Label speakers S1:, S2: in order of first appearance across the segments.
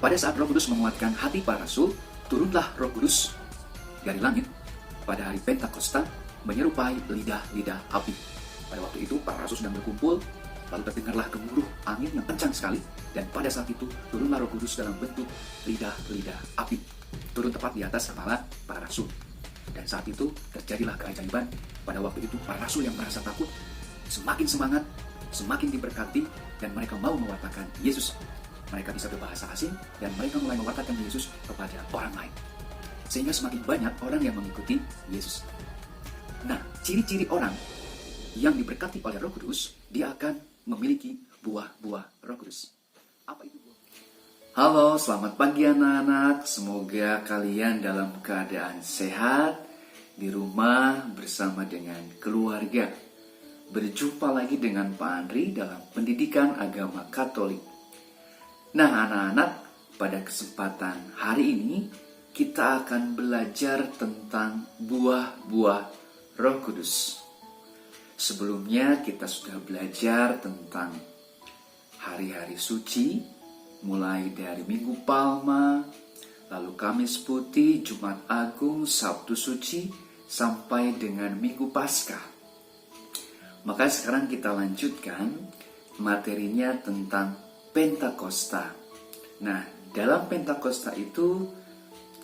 S1: Pada saat Roh Kudus menguatkan hati para rasul, turunlah Roh Kudus dari langit pada hari Pentakosta menyerupai lidah-lidah api. Pada waktu itu para rasul sedang berkumpul, lalu terdengarlah gemuruh angin yang kencang sekali, dan pada saat itu turunlah Roh Kudus dalam bentuk lidah-lidah api. Turun tepat di atas kepala para rasul. Dan saat itu terjadilah keajaiban. Pada waktu itu para rasul yang merasa takut semakin semangat, semakin diberkati, dan mereka mau mewartakan Yesus. Mereka bisa berbahasa asing, dan mereka mulai mewartakan Yesus kepada orang lain. Sehingga semakin banyak orang yang mengikuti Yesus. Nah, ciri-ciri orang yang diberkati oleh Roh Kudus, dia akan memiliki buah-buah Roh Kudus. Apa itu buah? Halo, selamat pagi anak-anak. Semoga kalian dalam keadaan sehat, di rumah bersama dengan keluarga. Berjumpa lagi dengan Pak Andri dalam pendidikan agama Katolik. Nah anak-anak, pada kesempatan hari ini kita akan belajar tentang buah-buah Roh Kudus. Sebelumnya kita sudah belajar tentang hari-hari suci, mulai dari Minggu Palma, lalu Kamis Putih, Jumat Agung, Sabtu Suci, sampai dengan Minggu Paskah. Maka sekarang kita lanjutkan materinya tentang Pentakosta. Nah, dalam Pentakosta itu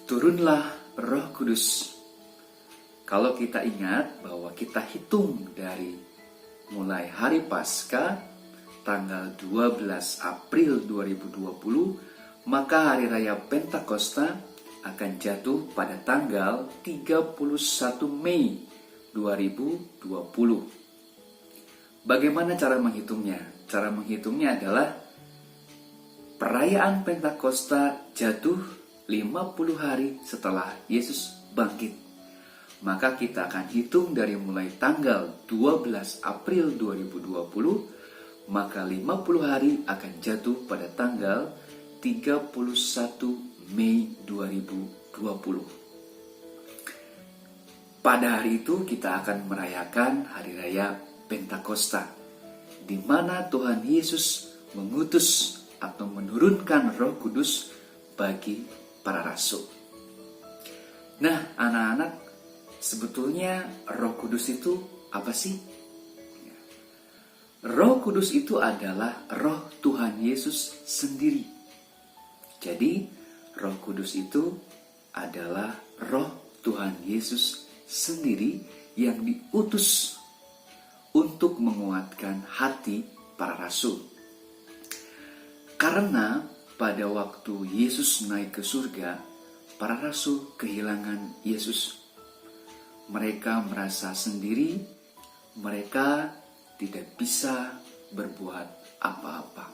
S1: turunlah Roh Kudus. Kalau kita ingat bahwa kita hitung dari mulai hari Paskah tanggal 12 April 2020, maka hari raya Pentakosta akan jatuh pada tanggal 31 Mei 2020. Bagaimana cara menghitungnya? Cara menghitungnya adalah perayaan Pentakosta jatuh 50 hari setelah Yesus bangkit. Maka kita akan hitung dari mulai tanggal 12 April 2020, maka 50 hari akan jatuh pada tanggal 31 Mei 2020. Pada hari itu kita akan merayakan hari raya Pentakosta, di mana Tuhan Yesus mengutus atau menurunkan Roh Kudus bagi para rasul. Nah, anak-anak, sebetulnya Roh Kudus itu apa sih? Roh Kudus itu adalah Roh Tuhan Yesus sendiri. Jadi, Roh Kudus itu adalah Roh Tuhan Yesus sendiri yang diutus untuk menguatkan hati para rasul. Karena pada waktu Yesus naik ke surga, para rasul kehilangan Yesus. Mereka merasa sendiri, mereka tidak bisa berbuat apa-apa.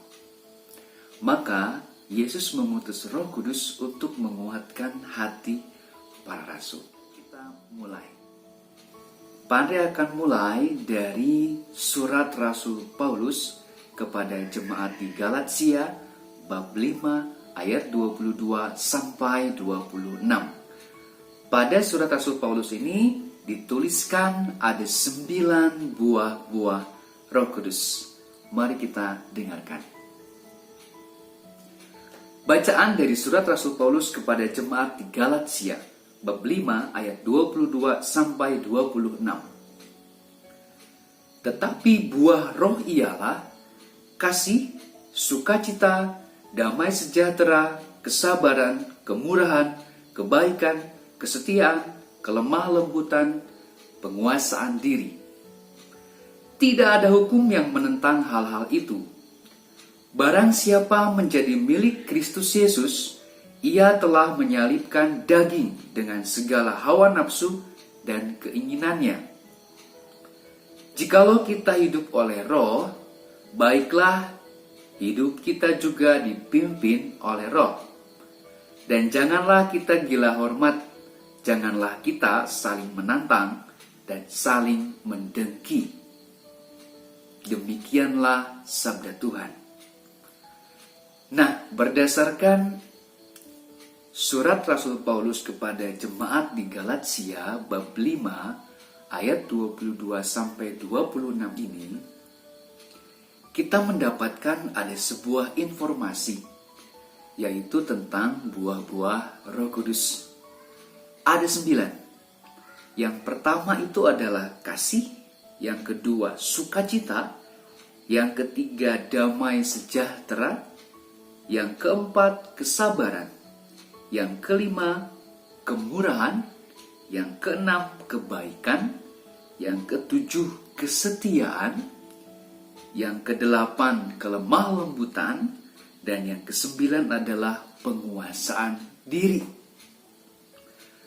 S1: Maka Yesus mengutus Roh Kudus untuk menguatkan hati para rasul. Kita mulai. Pandai akan mulai dari surat Rasul Paulus kepada jemaat di Galatia bab 5 ayat 22 sampai 26. Pada surat Rasul Paulus ini dituliskan ada 9 buah-buah Roh Kudus. Mari kita dengarkan. Bacaan dari surat Rasul Paulus kepada jemaat di Galatia bab 5 ayat 22 sampai 26. Tetapi buah roh ialah kasih, sukacita, damai sejahtera, kesabaran, kemurahan, kebaikan, kesetiaan, kelemah lembutan, penguasaan diri. Tidak ada hukum yang menentang hal-hal itu. Barang siapa menjadi milik Kristus Yesus, ia telah menyalibkan daging dengan segala hawa nafsu dan keinginannya. Jikalau kita hidup oleh Roh, baiklah, hidup kita juga dipimpin oleh Roh. Dan janganlah kita gila hormat, janganlah kita saling menantang dan saling mendengki. Demikianlah sabda Tuhan. Nah, berdasarkan surat Rasul Paulus kepada jemaat di Galatia bab 5 ayat 22 sampai 26 ini, kita mendapatkan ada sebuah informasi yaitu tentang buah-buah Roh Kudus. Ada 9. Yang pertama itu adalah kasih, yang kedua sukacita, yang ketiga damai sejahtera, yang keempat kesabaran, yang kelima kemurahan, yang keenam kebaikan, yang ketujuh kesetiaan, yang kedelapan kelemah lembutan, dan yang kesembilan adalah penguasaan diri.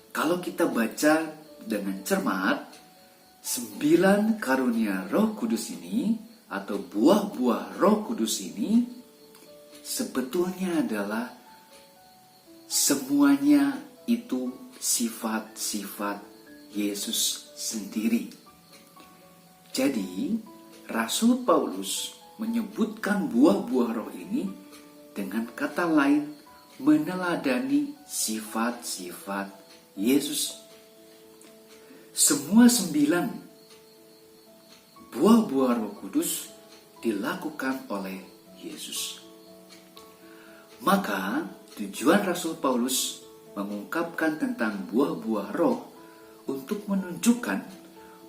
S1: Kalau kita baca dengan cermat, 9 karunia Roh Kudus ini atau buah-buah Roh Kudus ini sebetulnya adalah semuanya itu sifat-sifat Yesus sendiri. Jadi, Rasul Paulus menyebutkan buah-buah roh ini dengan kata lain meneladani sifat-sifat Yesus. Semua 9 buah-buah Roh Kudus dilakukan oleh Yesus. Maka tujuan Rasul Paulus mengungkapkan tentang buah-buah roh untuk menunjukkan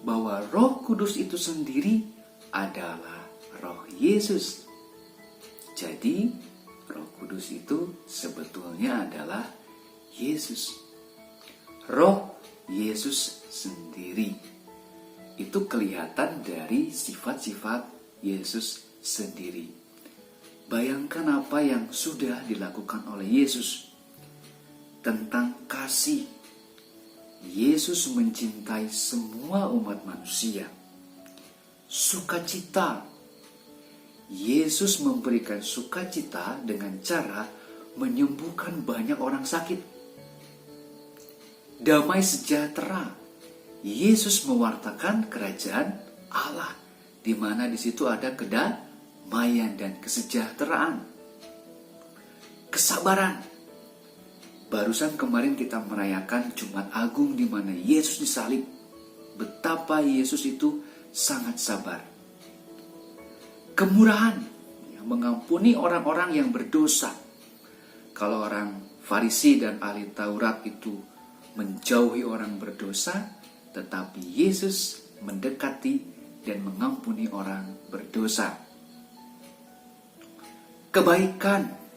S1: bahwa Roh Kudus itu sendiri adalah Roh Yesus. Jadi, Roh Kudus itu sebetulnya adalah Yesus. Roh Yesus sendiri. Itu kelihatan dari sifat-sifat Yesus sendiri. Bayangkan apa yang sudah dilakukan oleh Yesus. Tentang kasih. Yesus mencintai semua umat manusia. Sukacita. Yesus memberikan sukacita dengan cara menyembuhkan banyak orang sakit. Damai sejahtera. Yesus mewartakan kerajaan Allah, di mana di situ ada kedamaian dan kesejahteraan. Kesabaran. Barusan kemarin kita merayakan Jumat Agung di mana Yesus disalib. Betapa Yesus itu sangat sabar. Kemurahan, yang mengampuni orang-orang yang berdosa. Kalau orang Farisi dan ahli Taurat itu menjauhi orang berdosa, tetapi Yesus mendekati dan mengampuni orang berdosa. Kebaikan.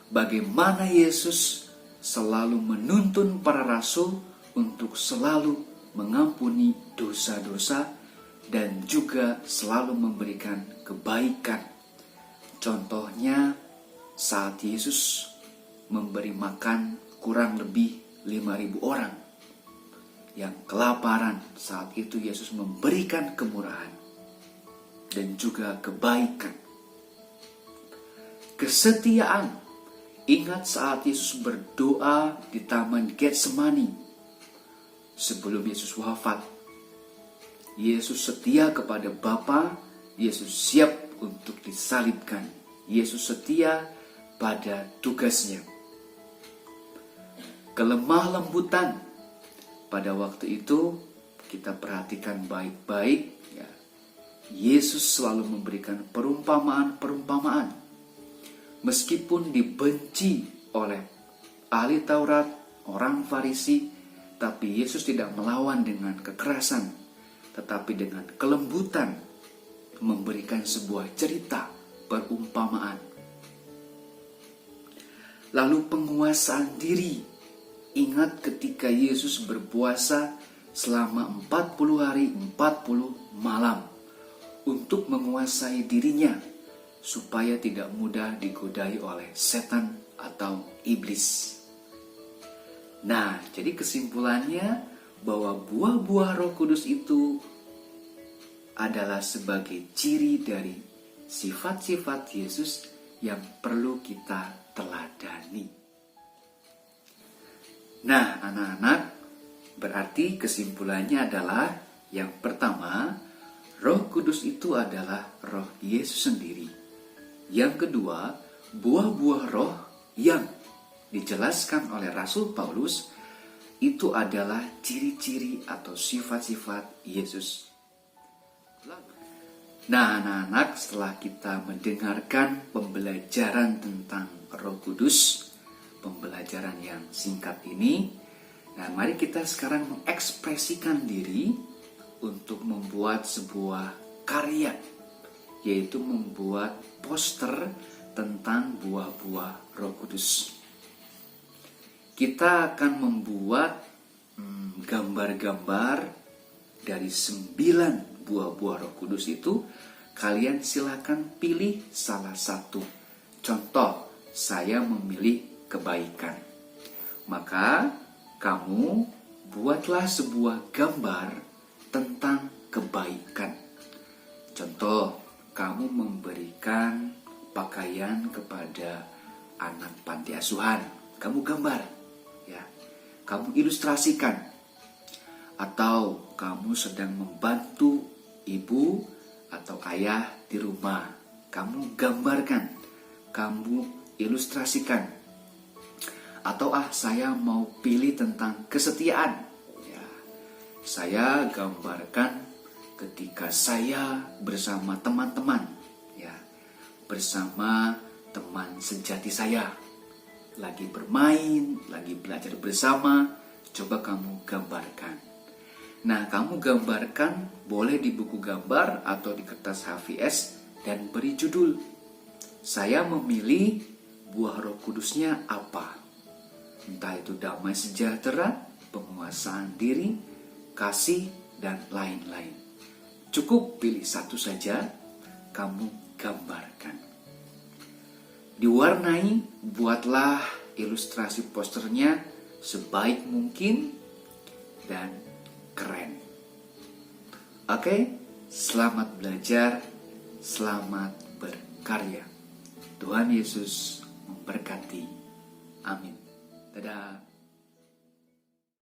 S1: Bagaimana Yesus selalu menuntun para rasul untuk selalu mengampuni dosa-dosa dan juga selalu memberikan kebaikan. Contohnya saat Yesus memberi makan kurang lebih 5.000 orang yang kelaparan, saat itu Yesus memberikan kemurahan dan juga kebaikan. Kesetiaan. Ingat saat Yesus berdoa di Taman Getsemani sebelum Yesus wafat. Yesus setia kepada Bapa, Yesus siap untuk disalibkan. Yesus setia pada tugasnya. Kelemah lembutan. Pada waktu itu kita perhatikan baik-baik ya. Yesus selalu memberikan perumpamaan-perumpamaan. Meskipun dibenci oleh ahli Taurat, orang Farisi, tapi Yesus tidak melawan dengan kekerasan, tetapi dengan kelembutan memberikan sebuah cerita, perumpamaan. Lalu penguasaan diri. Ingat ketika Yesus berpuasa selama 40 hari 40 malam untuk menguasai dirinya supaya tidak mudah digodai oleh setan atau iblis. Nah, jadi kesimpulannya bahwa buah-buah Roh Kudus itu adalah sebagai ciri dari sifat-sifat Yesus yang perlu kita teladani. Nah, anak-anak, berarti kesimpulannya adalah yang pertama, Roh Kudus itu adalah Roh Yesus sendiri. Yang kedua, buah-buah roh yang dijelaskan oleh Rasul Paulus itu adalah ciri-ciri atau sifat-sifat Yesus. Nah, anak-anak, setelah kita mendengarkan pembelajaran tentang Roh Kudus, pembelajaran yang singkat ini. Nah, mari kita sekarang mengekspresikan diri untuk membuat sebuah karya, yaitu membuat poster tentang buah-buah Roh Kudus. Kita akan membuat gambar-gambar dari 9 buah-buah Roh Kudus itu. Kalian silakan pilih salah satu. Contoh, saya memilih kebaikan. Maka kamu buatlah sebuah gambar tentang kebaikan. Contoh, kamu memberikan pakaian kepada anak panti asuhan. Kamu gambar, ya. Kamu ilustrasikan. Atau kamu sedang membantu ibu atau ayah di rumah. Kamu gambarkan, kamu ilustrasikan. Atau saya mau pilih tentang kesetiaan, ya. Saya gambarkan ketika saya bersama teman-teman, ya, bersama teman sejati saya, lagi bermain, lagi belajar bersama. Coba kamu gambarkan. Nah, kamu gambarkan boleh di buku gambar atau di kertas HVS dan beri judul. Saya memilih buah Roh Kudusnya apa? Entah itu damai sejahtera, penguasaan diri, kasih, dan lain-lain. Cukup pilih satu saja, kamu gambarkan. Diwarnai, buatlah ilustrasi posternya sebaik mungkin dan keren. Oke, selamat belajar, selamat berkarya. Tuhan Yesus memberkati. Amin. Dadah.